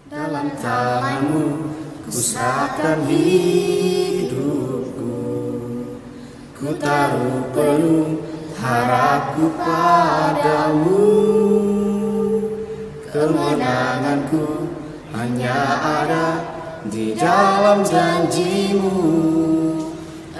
Dalam tangan-Mu ku serahkan hidupku, ku taruh penuh harapku padamu. Kemenanganku hanya ada di dalam janji-Mu.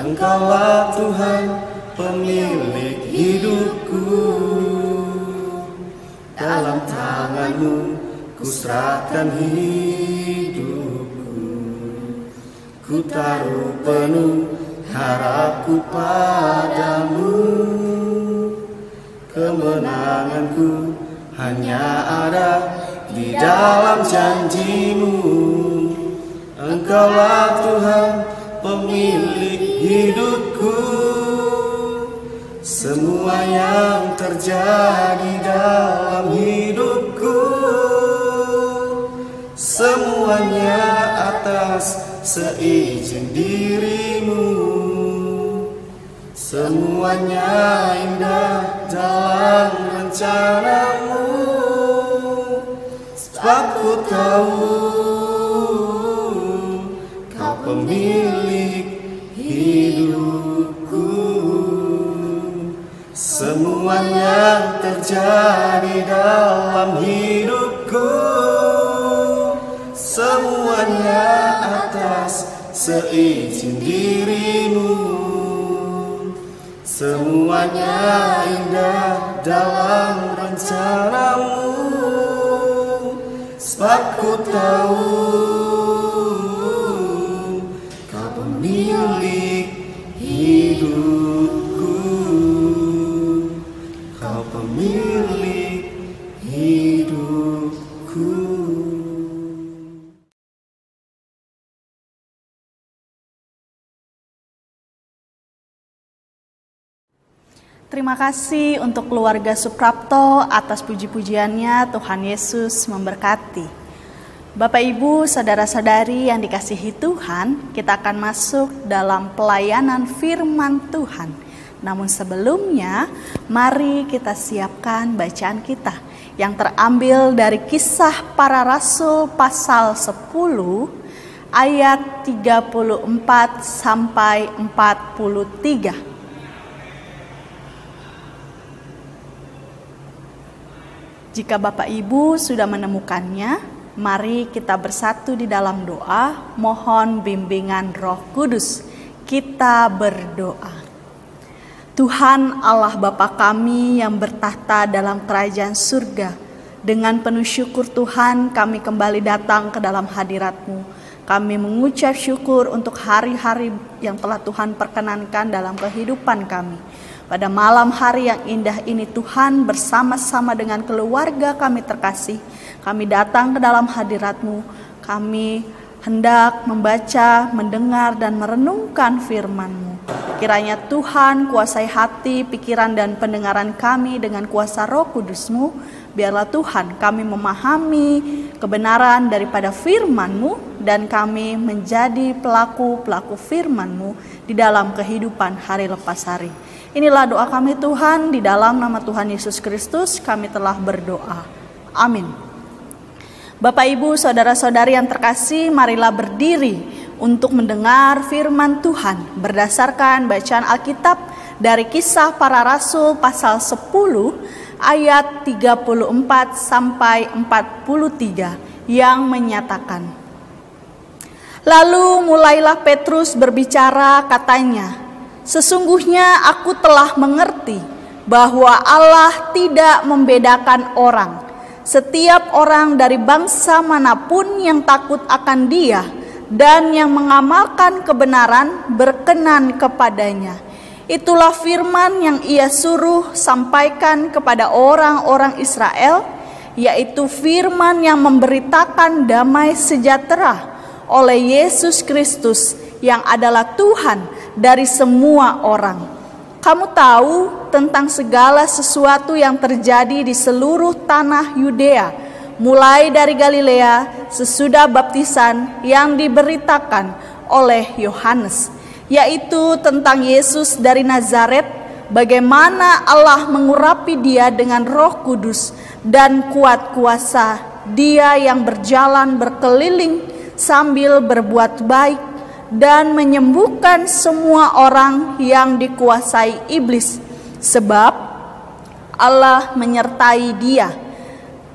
Engkaulah Tuhan pemilik hidupku. Dalam tangan-Mu ku serahkan hidupku, ku taruh penuh harapku padamu. Kemenanganku hanya ada di dalam janji-Mu. Engkaulah Tuhan pemilik hidupku. Semua yang terjadi dalam hidupku, semuanya atas seizin diri-Mu. Semuanya indah dalam rencana-Mu, sebab ku tahu Kau pemilik hidupku. Semua yang terjadi dalam hidupku, semuanya atas seizin diri-Mu. Semuanya indah dalam rencana-Mu, sebab ku tahu Kau pemilik hidupku. Kau pemilik hidupku. Terima kasih untuk keluarga Suprapto atas puji-pujiannya. Tuhan Yesus memberkati. Bapak Ibu, saudara-saudari yang dikasihi Tuhan, kita akan masuk dalam pelayanan firman Tuhan. Namun sebelumnya, mari kita siapkan bacaan kita yang terambil dari Kisah Para Rasul pasal 10 ayat 34 sampai 43. Jika Bapak Ibu sudah menemukannya, mari kita bersatu di dalam doa, mohon bimbingan Roh Kudus. Kita berdoa. Tuhan Allah Bapa kami yang bertahta dalam kerajaan surga, dengan penuh syukur Tuhan kami kembali datang ke dalam hadirat-Mu. Kami mengucap syukur untuk hari-hari yang telah Tuhan perkenankan dalam kehidupan kami. Pada malam hari yang indah ini Tuhan, bersama-sama dengan keluarga kami terkasih, kami datang ke dalam hadirat-Mu. Kami hendak membaca, mendengar, dan merenungkan firman-Mu. Kiranya Tuhan kuasai hati, pikiran, dan pendengaran kami dengan kuasa Roh Kudus-Mu. Biarlah Tuhan kami memahami kebenaran daripada firman-Mu, dan kami menjadi pelaku-pelaku firman-Mu di dalam kehidupan hari lepas hari. Inilah doa kami Tuhan, di dalam nama Tuhan Yesus Kristus kami telah berdoa. Amin. Bapak Ibu, saudara-saudari yang terkasih, marilah berdiri untuk mendengar firman Tuhan berdasarkan bacaan Alkitab dari Kisah Para Rasul pasal 10 ayat 34 sampai 43 yang menyatakan, lalu mulailah Petrus berbicara, katanya, sesungguhnya aku telah mengerti bahwa Allah tidak membedakan orang. Setiap orang dari bangsa manapun yang takut akan Dia dan yang mengamalkan kebenaran berkenan kepadanya. Itulah firman yang Ia suruh sampaikan kepada orang-orang Israel, yaitu firman yang memberitakan damai sejahtera oleh Yesus Kristus yang adalah Tuhan dari semua orang. Kamu tahu tentang segala sesuatu yang terjadi di seluruh tanah Yudea, mulai dari Galilea sesudah baptisan yang diberitakan oleh Yohanes, yaitu tentang Yesus dari Nazaret, bagaimana Allah mengurapi Dia dengan Roh Kudus dan kuat kuasa, Dia yang berjalan berkeliling sambil berbuat baik dan menyembuhkan semua orang yang dikuasai iblis, sebab Allah menyertai dia.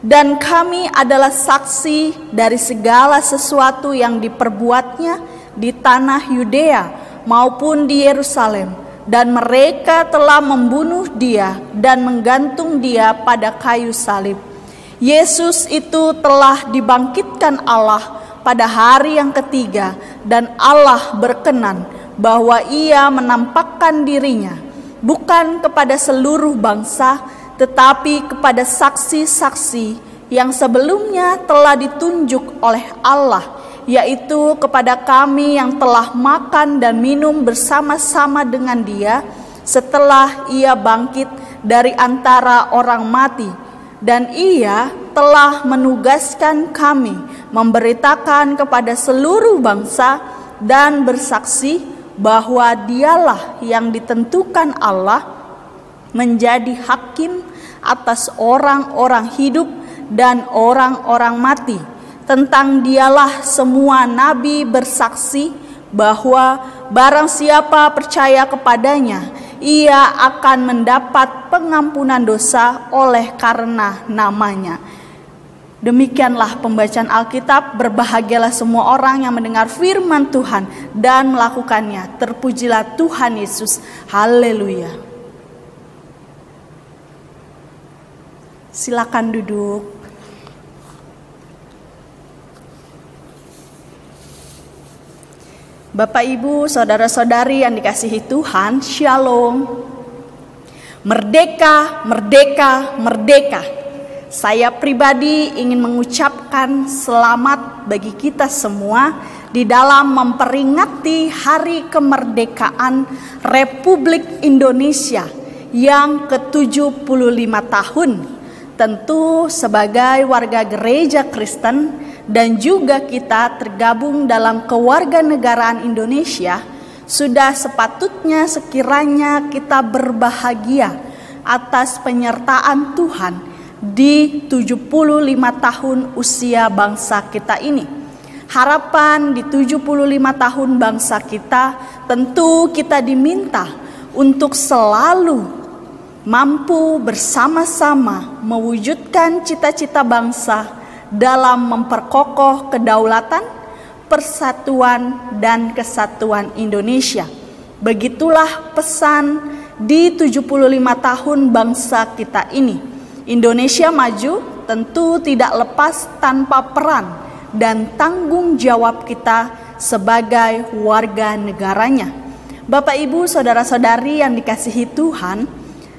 Dan kami adalah saksi dari segala sesuatu yang diperbuatnya di tanah Yudea maupun di Yerusalem, dan mereka telah membunuh dia dan menggantung dia pada kayu salib. Yesus itu telah dibangkitkan Allah pada hari yang ketiga, dan Allah berkenan bahwa ia menampakkan dirinya bukan kepada seluruh bangsa, tetapi kepada saksi-saksi yang sebelumnya telah ditunjuk oleh Allah, yaitu kepada kami yang telah makan dan minum bersama-sama dengan dia setelah ia bangkit dari antara orang mati. Dan ia telah menugaskan kami memberitakan kepada seluruh bangsa dan bersaksi bahwa dialah yang ditentukan Allah menjadi hakim atas orang-orang hidup dan orang-orang mati. Tentang dialah semua nabi bersaksi bahwa barang siapa percaya kepadanya, ia akan mendapat pengampunan dosa oleh karena namanya. Demikianlah pembacaan Alkitab. Berbahagialah semua orang yang mendengar firman Tuhan dan melakukannya. Terpujilah Tuhan Yesus. Haleluya. Silakan duduk. Bapak, Ibu, saudara-saudari yang dikasihi Tuhan, Shalom. Merdeka, merdeka, merdeka. Saya pribadi ingin mengucapkan selamat bagi kita semua di dalam memperingati Hari Kemerdekaan Republik Indonesia yang ke-75 tahun. Tentu sebagai warga gereja Kristen dan juga kita tergabung dalam kewarganegaraan Indonesia, sudah sepatutnya sekiranya kita berbahagia atas penyertaan Tuhan di 75 tahun usia bangsa kita ini. Harapan di 75 tahun bangsa kita, tentu kita diminta untuk selalu mampu bersama-sama mewujudkan cita-cita bangsa dalam memperkokoh kedaulatan, persatuan, dan kesatuan Indonesia. Begitulah pesan di 75 tahun bangsa kita ini. Indonesia maju tentu tidak lepas tanpa peran dan tanggung jawab kita sebagai warga negaranya. Bapak, Ibu, saudara-saudari yang dikasihi Tuhan,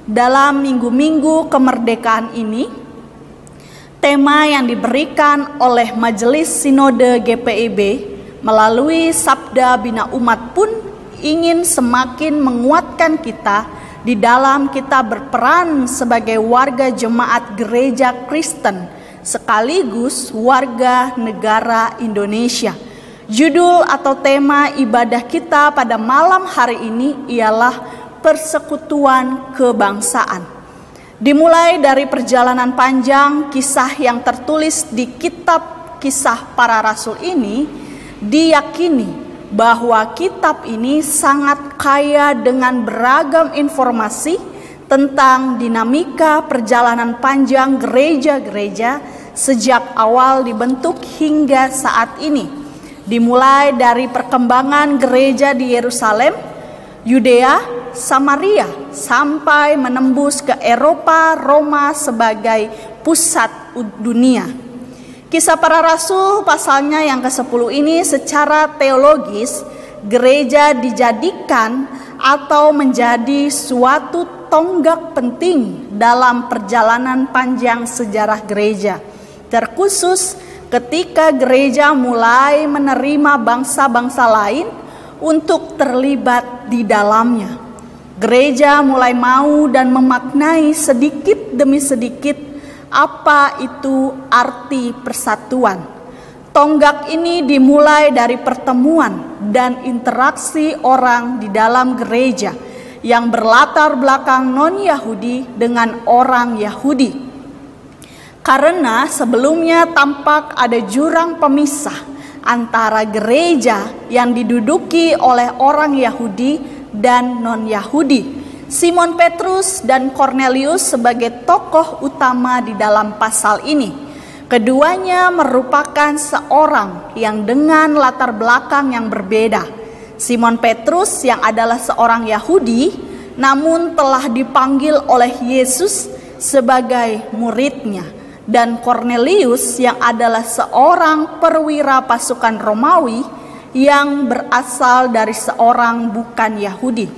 dalam minggu-minggu kemerdekaan ini, tema yang diberikan oleh Majelis Sinode GPIB melalui Sabda Bina Umat pun ingin semakin menguatkan kita di dalam kita berperan sebagai warga jemaat gereja Kristen sekaligus warga negara Indonesia. Judul atau tema ibadah kita pada malam hari ini ialah persekutuan kebangsaan. Dimulai dari perjalanan panjang kisah yang tertulis di kitab Kisah Para Rasul ini, diyakini bahwa kitab ini sangat kaya dengan beragam informasi tentang dinamika perjalanan panjang gereja-gereja sejak awal dibentuk hingga saat ini. Dimulai dari perkembangan gereja di Yerusalem, Yudea, Samaria, sampai menembus ke Eropa, Roma sebagai pusat dunia. Kisah Para Rasul pasalnya yang ke-10 ini secara teologis, gereja dijadikan atau menjadi suatu tonggak penting dalam perjalanan panjang sejarah gereja. Terkhusus ketika gereja mulai menerima bangsa-bangsa lain untuk terlibat di dalamnya. Gereja mulai mau dan memaknai sedikit demi sedikit apa itu arti persatuan. Tonggak ini dimulai dari pertemuan dan interaksi orang di dalam gereja yang berlatar belakang non-Yahudi dengan orang Yahudi. Karena sebelumnya tampak ada jurang pemisah antara gereja yang diduduki oleh orang Yahudi dan non-Yahudi. Simon Petrus dan Kornelius sebagai tokoh utama di dalam pasal ini. Keduanya merupakan seorang yang dengan latar belakang yang berbeda. Simon Petrus yang adalah seorang Yahudi, namun telah dipanggil oleh Yesus sebagai muridnya. Dan Kornelius yang adalah seorang perwira pasukan Romawi yang berasal dari seorang bukan Yahudi.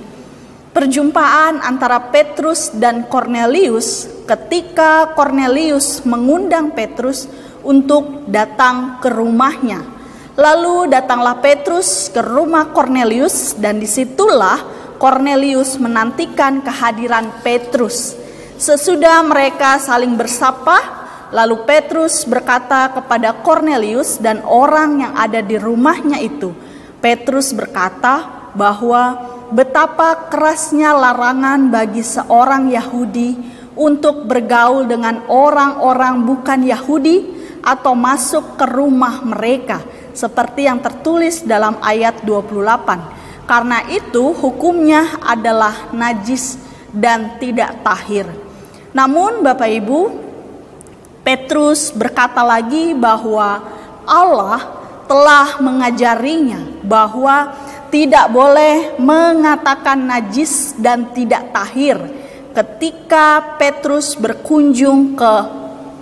Perjumpaan antara Petrus dan Kornelius ketika Kornelius mengundang Petrus untuk datang ke rumahnya. Lalu datanglah Petrus ke rumah Kornelius dan disitulah Kornelius menantikan kehadiran Petrus. Sesudah mereka saling bersapa, lalu Petrus berkata kepada Kornelius dan orang yang ada di rumahnya itu. Petrus berkata bahwa betapa kerasnya larangan bagi seorang Yahudi untuk bergaul dengan orang-orang bukan Yahudi atau masuk ke rumah mereka, seperti yang tertulis dalam ayat 28. Karena itu hukumnya adalah najis dan tidak tahir. Namun Bapak Ibu, Petrus berkata lagi bahwa Allah telah mengajarinya bahwa tidak boleh mengatakan najis dan tidak tahir ketika Petrus berkunjung ke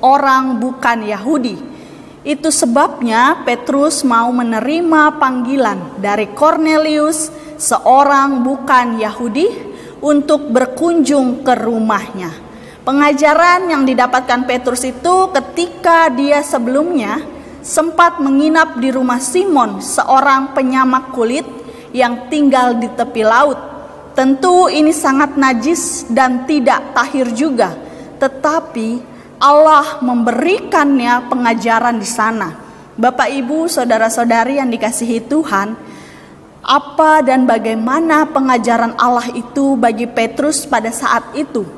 orang bukan Yahudi. Itu sebabnya Petrus mau menerima panggilan dari Kornelius, seorang bukan Yahudi, untuk berkunjung ke rumahnya. Pengajaran yang didapatkan Petrus itu ketika dia sebelumnya sempat menginap di rumah Simon, seorang penyamak kulit yang tinggal di tepi laut. Tentu ini sangat najis dan tidak tahir juga, tetapi Allah memberikannya pengajaran di sana. Bapak Ibu, saudara-saudari yang dikasihi Tuhan, apa dan bagaimana pengajaran Allah itu bagi Petrus pada saat itu?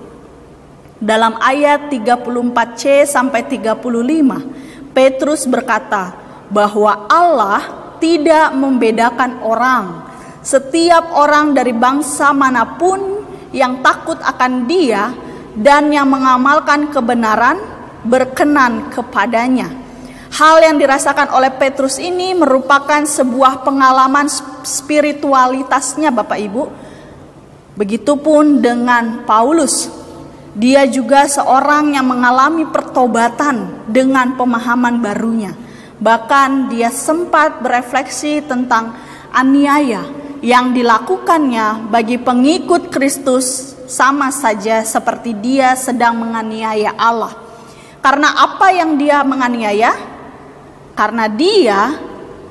Dalam ayat 34c sampai 35, Petrus berkata bahwa Allah tidak membedakan orang. Setiap orang dari bangsa manapun yang takut akan Dia dan yang mengamalkan kebenaran berkenan kepadanya. Hal yang dirasakan oleh Petrus ini merupakan sebuah pengalaman spiritualitasnya, Bapak Ibu. Begitupun dengan Paulus. Dia juga seorang yang mengalami pertobatan dengan pemahaman barunya. Bahkan dia sempat berefleksi tentang aniaya yang dilakukannya bagi pengikut Kristus, sama saja seperti dia sedang menganiaya Allah. Karena apa yang dia menganiaya? Karena dia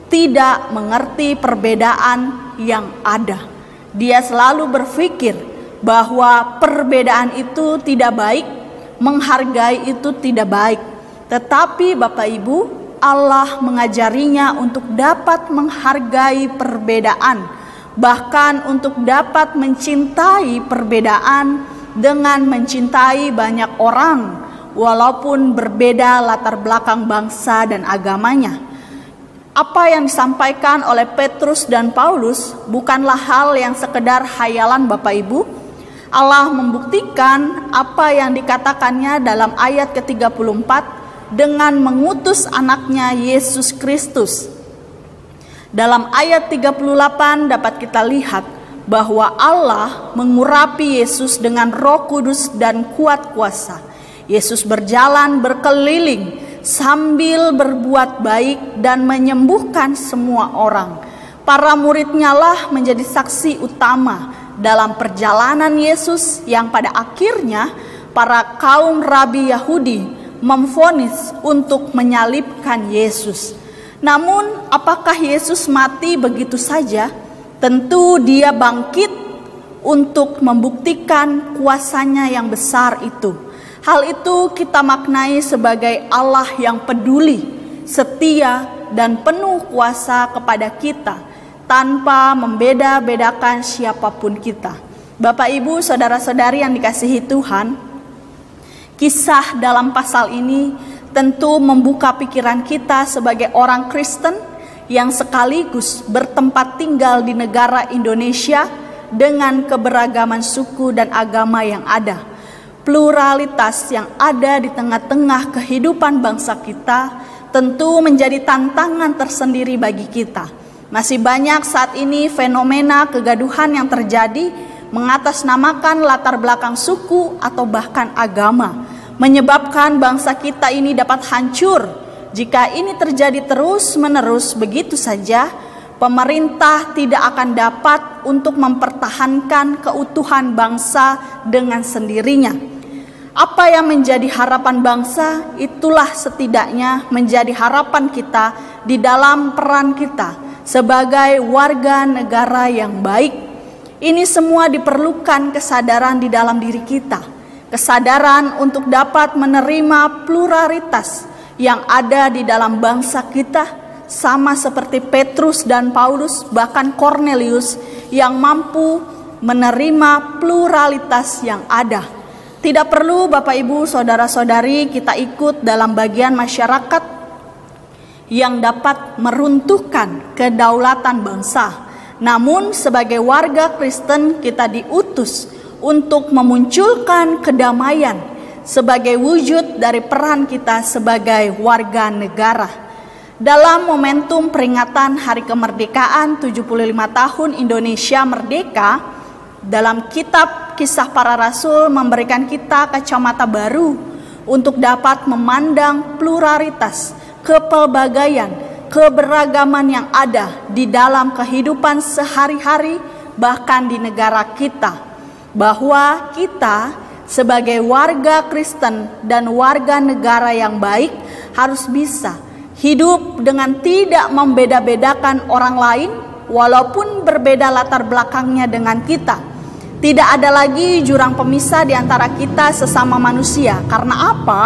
tidak mengerti perbedaan yang ada. Dia selalu berpikir bahwa perbedaan itu tidak baik, menghargai itu tidak baik. Tetapi Bapak Ibu, Allah mengajarinya untuk dapat menghargai perbedaan, bahkan untuk dapat mencintai perbedaan dengan mencintai banyak orang, walaupun berbeda latar belakang bangsa dan agamanya. Apa yang disampaikan oleh Petrus dan Paulus bukanlah hal yang sekedar hayalan Bapak Ibu. Allah membuktikan apa yang dikatakannya dalam ayat ke-34 dengan mengutus anaknya Yesus Kristus. Dalam ayat 38 dapat kita lihat bahwa Allah mengurapi Yesus dengan Roh Kudus dan kuat kuasa. Yesus berjalan berkeliling sambil berbuat baik dan menyembuhkan semua orang. Para muridnya lah menjadi saksi utama dalam perjalanan Yesus yang pada akhirnya para kaum rabi Yahudi memvonis untuk menyalibkan Yesus. Namun apakah Yesus mati begitu saja? Tentu Dia bangkit untuk membuktikan kuasanya yang besar itu. Hal itu kita maknai sebagai Allah yang peduli, setia, dan penuh kuasa kepada kita, tanpa membeda-bedakan siapapun kita. Bapak Ibu, saudara-saudari yang dikasihi Tuhan, Kisah dalam pasal ini tentu membuka pikiran kita sebagai orang Kristen yang sekaligus bertempat tinggal di negara Indonesia dengan keberagaman suku dan agama yang ada. Pluralitas yang ada di tengah-tengah kehidupan bangsa kita tentu menjadi tantangan tersendiri bagi kita. Masih banyak saat ini fenomena kegaduhan yang terjadi mengatasnamakan latar belakang suku atau bahkan agama, menyebabkan bangsa kita ini dapat hancur. Jika ini terjadi terus-menerus begitu saja, pemerintah tidak akan dapat untuk mempertahankan keutuhan bangsa dengan sendirinya. Apa yang menjadi harapan bangsa, itulah setidaknya menjadi harapan kita di dalam peran kita sebagai warga negara yang baik. Ini semua diperlukan kesadaran di dalam diri kita. Kesadaran untuk dapat menerima pluralitas yang ada di dalam bangsa kita, sama seperti Petrus dan Paulus, bahkan Cornelius yang mampu menerima pluralitas yang ada. Tidak perlu Bapak Ibu Saudara-saudari kita ikut dalam bagian masyarakat yang dapat meruntuhkan kedaulatan bangsa. Namun sebagai warga Kristen kita diutus untuk memunculkan kedamaian sebagai wujud dari peran kita sebagai warga negara. Dalam momentum peringatan Hari Kemerdekaan 75 tahun Indonesia Merdeka, dalam kitab Kisah Para Rasul memberikan kita kacamata baru untuk dapat memandang pluralitas, kepelbagaian, keberagaman yang ada di dalam kehidupan sehari-hari bahkan di negara kita. Bahwa kita sebagai warga Kristen dan warga negara yang baik harus bisa hidup dengan tidak membeda-bedakan orang lain walaupun berbeda latar belakangnya dengan kita. Tidak ada lagi jurang pemisah di antara kita sesama manusia. Karena apa?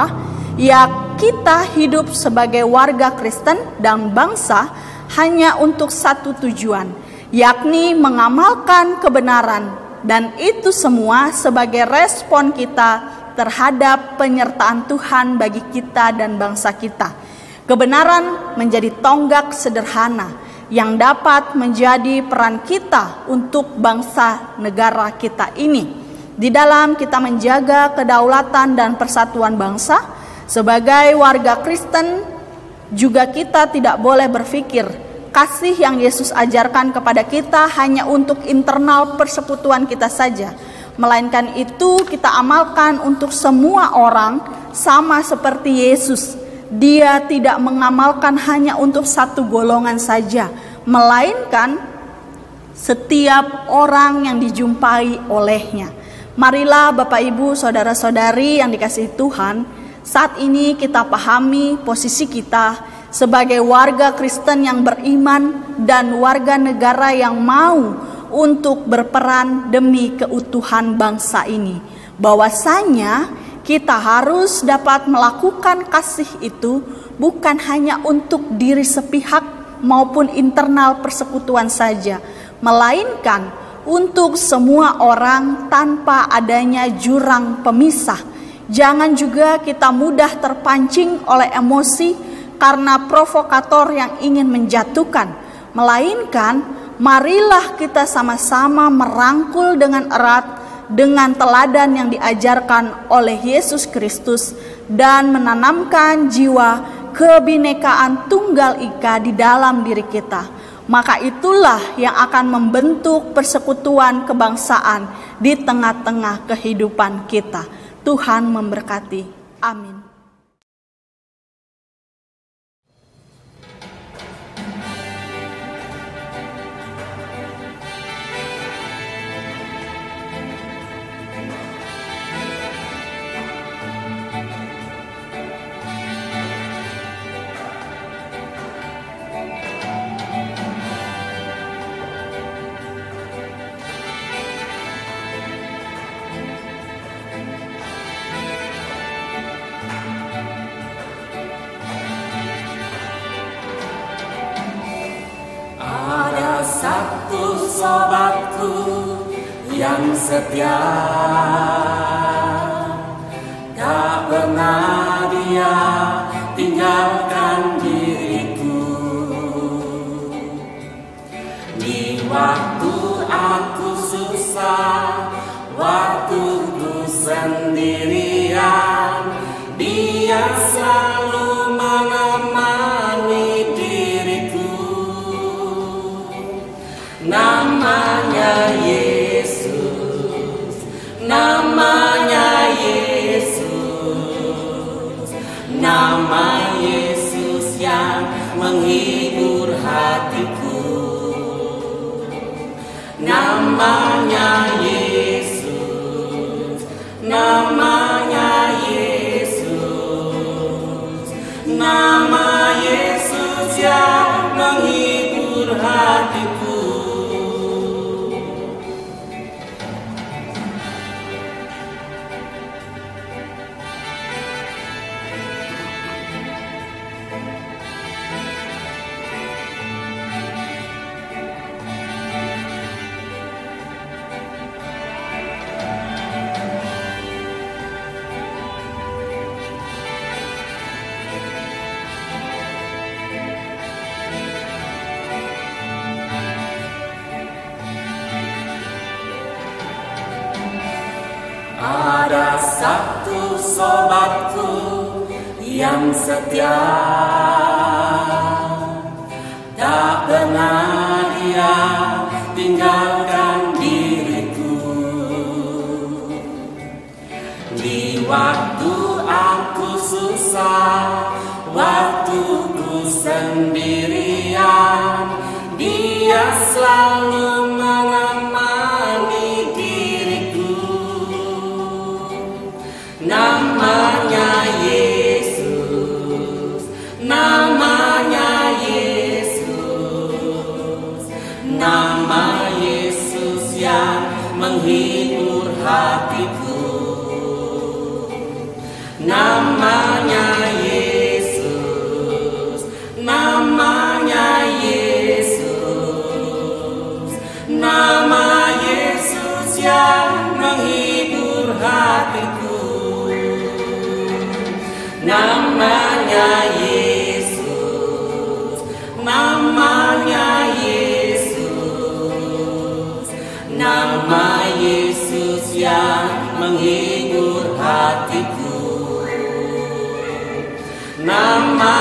Ya, kita hidup sebagai warga Kristen dan bangsa hanya untuk satu tujuan, yakni mengamalkan kebenaran. Dan itu semua sebagai respon kita terhadap penyertaan Tuhan bagi kita dan bangsa kita. Kebenaran menjadi tonggak sederhana yang dapat menjadi peran kita untuk bangsa negara kita ini. Di dalam kita menjaga kedaulatan dan persatuan bangsa, sebagai warga Kristen juga kita tidak boleh berpikir kasih yang Yesus ajarkan kepada kita hanya untuk internal persekutuan kita saja. Melainkan itu kita amalkan untuk semua orang sama seperti Yesus. Dia tidak mengamalkan hanya untuk satu golongan saja, melainkan setiap orang yang dijumpai olehnya. Marilah Bapak Ibu Saudara-saudari yang dikasihi Tuhan, saat ini kita pahami posisi kita sebagai warga Kristen yang beriman dan warga negara yang mau untuk berperan demi keutuhan bangsa ini. Bahwasanya kita harus dapat melakukan kasih itu bukan hanya untuk diri sepihak maupun internal persekutuan saja, melainkan untuk semua orang tanpa adanya jurang pemisah. Jangan juga kita mudah terpancing oleh emosi karena provokator yang ingin menjatuhkan, melainkan marilah kita sama-sama merangkul dengan erat dengan teladan yang diajarkan oleh Yesus Kristus dan menanamkan jiwa kebinekaan tunggal ika di dalam diri kita. Maka itulah yang akan membentuk persekutuan kebangsaan di tengah-tengah kehidupan kita. Tuhan memberkati. Amin. Satu sobatku yang setia, tak dia tinggalkan diriku. Di waktu aku susah, waktuku sendirian, dia selalu menemani diriku. Namanya Yesus, namanya Yesus, nama Yesus yang menghibur hatiku. Namanya Yesus, namanya Yesus, nama Yesus yang menghibur hatiku. Ada satu sobatku yang setia, tak pernah dia tinggalkan diriku. Di waktu aku susah, waktuku sendirian, dia selalu menemani diriku. Namanya Yesus, namanya Yesus, nama Yesus yang menghibur hatiku. Namanya Yesus, namanya Yesus, nama Yesus yang menghibur hatiku. Namanya Yesus, namanya Yesus, nama Yesus yang menghibur hatiku. Nama